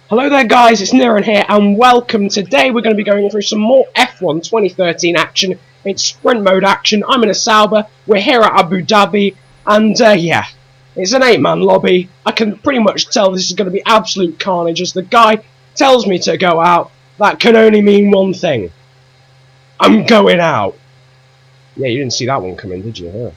Hello there guys, it's Niran here and welcome. Today we're going to be going through some more F1 2013 action. It's sprint mode action. I'm in a Sauber, we're here at Abu Dhabi and yeah, it's an 8-man lobby. I can pretty much tell this is going to be absolute carnage as the guy tells me to go out. That can only mean one thing. I'm going out. Yeah, you didn't see that one coming, did you? Huh?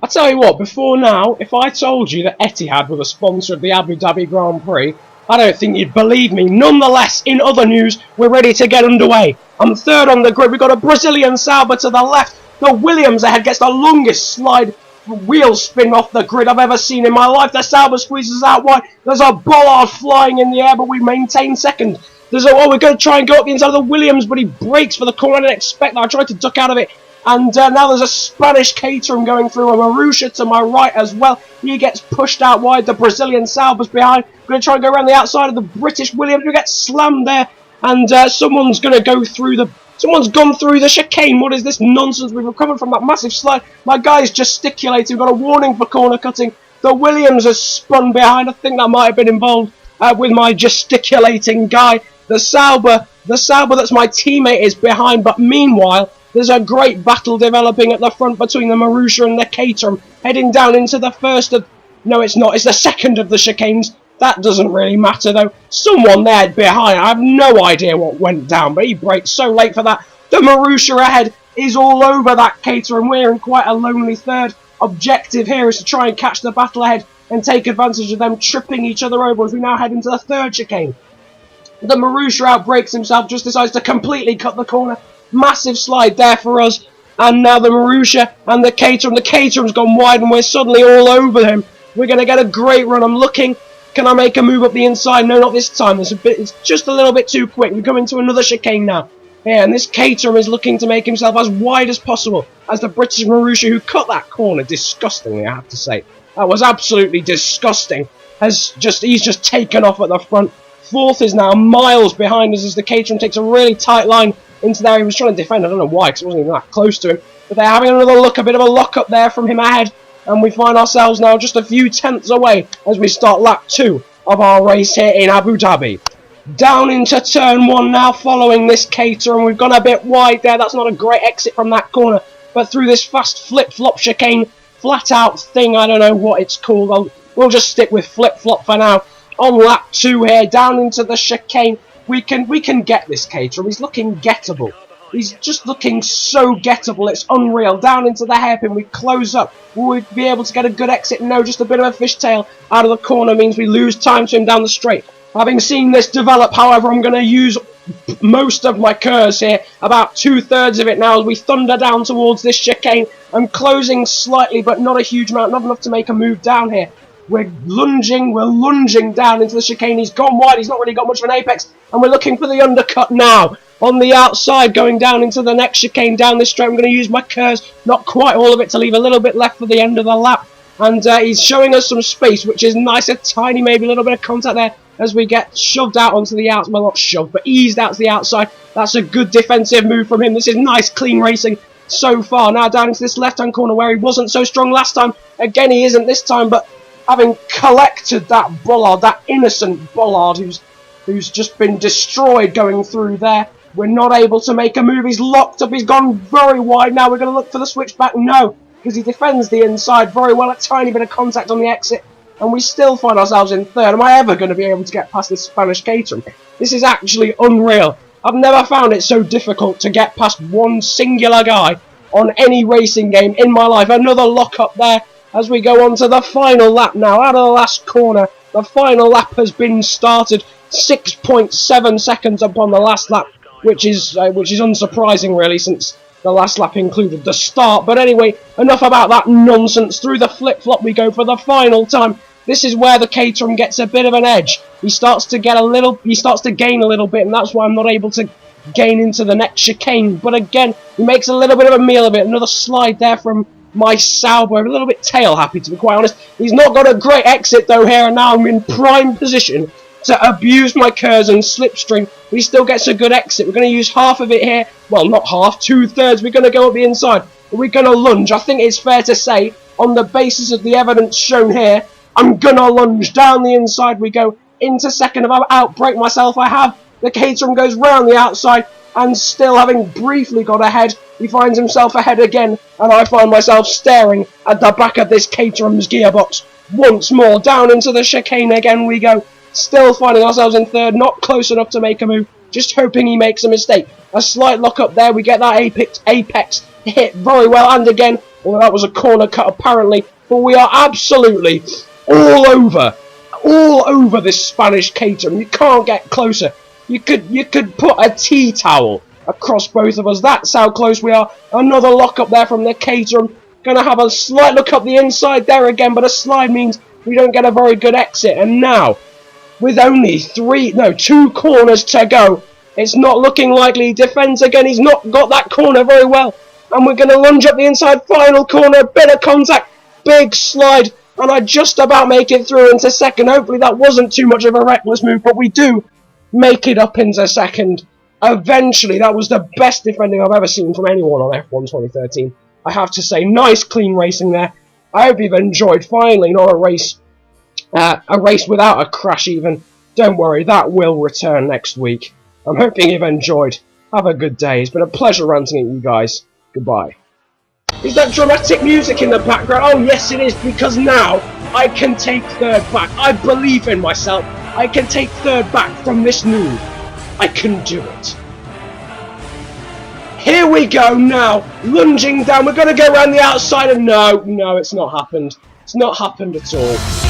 I tell you what, before now, if I told you that Etihad were the sponsor of the Abu Dhabi Grand Prix, I don't think you'd believe me. Nonetheless, in other news, we're ready to get underway. I'm third on the grid. We've got a Brazilian Sauber to the left. The Williams ahead gets the longest slide wheel spin off the grid I've ever seen in my life. The Sauber squeezes out wide. There's a bollard flying in the air, but we maintain second. We're going to try and go up the inside of the Williams, but he brakes for the corner. I didn't expect that. I tried to duck out of it. And now there's a Spanish Caterham going through, a Marussia to my right as well. He gets pushed out wide, the Brazilian Sauber's behind. We're going to try and go around the outside of the British Williams. We get slammed there, and someone's going to go through the... Someone's gone through the chicane. What is this nonsense? We've recovered from that massive slide. My guy's gesticulating. We've got a warning for corner cutting. The Williams has spun behind. I think that might have been involved with my gesticulating guy. The Sauber that's my teammate is behind, but meanwhile... There's a great battle developing at the front between the Marussia and the Caterham, heading down into the first of... No, it's not. It's the second of the chicanes. That doesn't really matter, though. Someone there behind. I have no idea what went down, but he braked so late for that. The Marussia ahead is all over that Caterham. We're in quite a lonely third. Objective here is to try and catch the battle ahead and take advantage of them tripping each other over as we now head into the third chicane. The Marussia outbrakes himself, just decides to completely cut the corner. Massive slide there for us, and now the Marussia and the Caterham. The Caterham's gone wide and we're suddenly all over him. We're going to get a great run. I'm looking, can I make a move up the inside? No, not this time. It's just a little bit too quick. We come into another chicane now. Yeah, and this Caterham is looking to make himself as wide as possible as the British Marussia, who cut that corner disgustingly, I have to say. That was absolutely disgusting. He's just taken off at the front. Fourth is now miles behind us as the Caterham takes a really tight line into there. He was trying to defend. I don't know why, because it wasn't even that close to him. But they're having another look, a bit of a lock-up there from him ahead. And we find ourselves now just a few tenths away as we start lap 2 of our race here in Abu Dhabi. Down into turn 1 now, following this Caterham. We've gone a bit wide there. That's not a great exit from that corner. But through this fast flip-flop chicane, flat-out thing, I don't know what it's called. We'll just stick with flip-flop for now. On lap 2 here, down into the chicane. We can get this Caterham. He's looking gettable. He's just looking so gettable. It's unreal. Down into the hairpin. We close up. Will we be able to get a good exit? No, just a bit of a fishtail out of the corner means we lose time to him down the straight. Having seen this develop, however, I'm going to use most of my curves here. About 2/3 of it now as we thunder down towards this chicane. I'm closing slightly, but not a huge amount. Not enough to make a move down here. We're lunging down into the chicane. He's gone wide. He's not really got much of an apex. And we're looking for the undercut now. On the outside, going down into the next chicane down this straight. I'm going to use my curves. Not quite all of it to leave a little bit left for the end of the lap. And he's showing us some space, which is nice. A tiny, maybe a little bit of contact there as we get shoved out onto the outside. Well, not shoved, but eased out to the outside. That's a good defensive move from him. This is nice, clean racing so far. Now down into this left-hand corner where he wasn't so strong last time. Again, he isn't this time, but... having collected that bollard, that innocent bollard who's just been destroyed going through there, we're not able to make a move. He's locked up. He's gone very wide now. We're going to look for the switchback. No, because he defends the inside very well. A tiny bit of contact on the exit, and we still find ourselves in third. Am I ever going to be able to get past this Spanish Caterham? This is actually unreal. I've never found it so difficult to get past one singular guy on any racing game in my life. Another lock up there. As we go on to the final lap now, out of the last corner, the final lap has been started. 6.7 seconds upon the last lap, which is unsurprising really, since the last lap included the start. But anyway, enough about that nonsense. Through the flip-flop we go for the final time. This is where the Caterham gets a bit of an edge. He starts to gain a little bit, and that's why I'm not able to gain into the next chicane. But again, he makes a little bit of a meal of it. Another slide there from my Sauber. A little bit tail happy, to be quite honest. He's not got a great exit though here, and now I'm in prime position to abuse my curves and slipstream. He still gets a good exit. We're going to use half of it here. Well, not half, 2/3. We're going to go up the inside. We're going to lunge. I think it's fair to say, on the basis of the evidence shown here, I'm going to lunge. Down the inside we go. Into second. If I outbrake myself, I have. The Caterham goes round the outside, and still having briefly got ahead, he finds himself ahead again, and I find myself staring at the back of this Caterham's gearbox. Once more, down into the chicane again we go. Still finding ourselves in third, not close enough to make a move, just hoping he makes a mistake. A slight lock up there, we get that apex hit very well, and again, well, that was a corner cut apparently, but we are absolutely all over this Spanish Caterham. You can't get closer. You could put a tea towel across both of us. That's how close we are. Another lock up there from the Caterham. Gonna have a slight look up the inside there again, but a slide means we don't get a very good exit. And now, with only 2 corners to go, it's not looking likely. He defends again. He's not got that corner very well. And we're going to lunge up the inside. Final corner. Bit of contact. Big slide. And I just about make it through into second. Hopefully that wasn't too much of a reckless move. But we do make it up into second. Eventually, that was the best defending I've ever seen from anyone on F1 2013. I have to say, nice clean racing there. I hope you've enjoyed. Finally, not a race without a crash even. Don't worry, that will return next week. I'm hoping you've enjoyed. Have a good day. It's been a pleasure ranting at you guys. Goodbye. Is that dramatic music in the background? Oh yes it is, because now I can take third back. I believe in myself. I can take third back from this move. I can do it. Here we go now, lunging down. We're going to go around the outside and no, it's not happened. It's not happened at all.